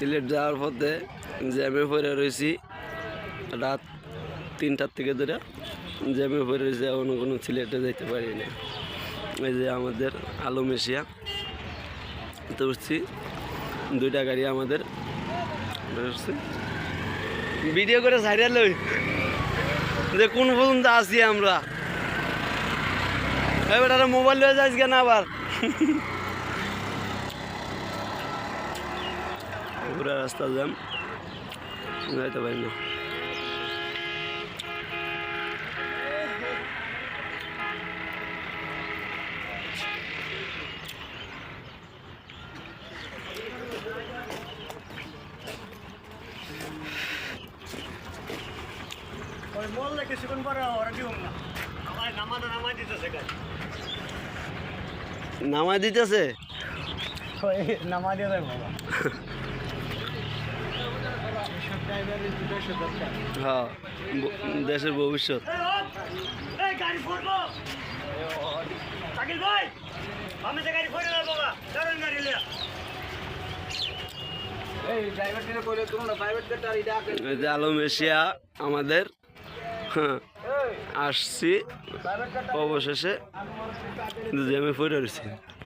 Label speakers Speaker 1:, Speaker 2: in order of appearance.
Speaker 1: সিলেট যাওয়ার পথে জ্যামে পড়ে রয়েছি রাত 3টার থেকে ধরে জ্যামে পড়ে রয়েছে, এখনো কোনো সিলেটে যেতে পারি না। এই যে আমাদের আলম এশিয়া তো উঠছি, 2টা গাড়ি আমাদের ভিডিও করে ছাড়িয়ে লই যে কোন পর্যন্ত আসি আমরা। এবার মোবাইল লয়ে যাইস কেন আবার? পুরা রাস্তা জ্যাম, যাইতে পারি না। নামাই দিতেছে
Speaker 2: নামা দিয়ে যায় বাবা।
Speaker 1: হ্যাঁ, দেশের ভবিষ্যৎ। আলম এশিয়া আমাদের আসছি অবশেষে, জ্যামে পড়ে রয়েছি।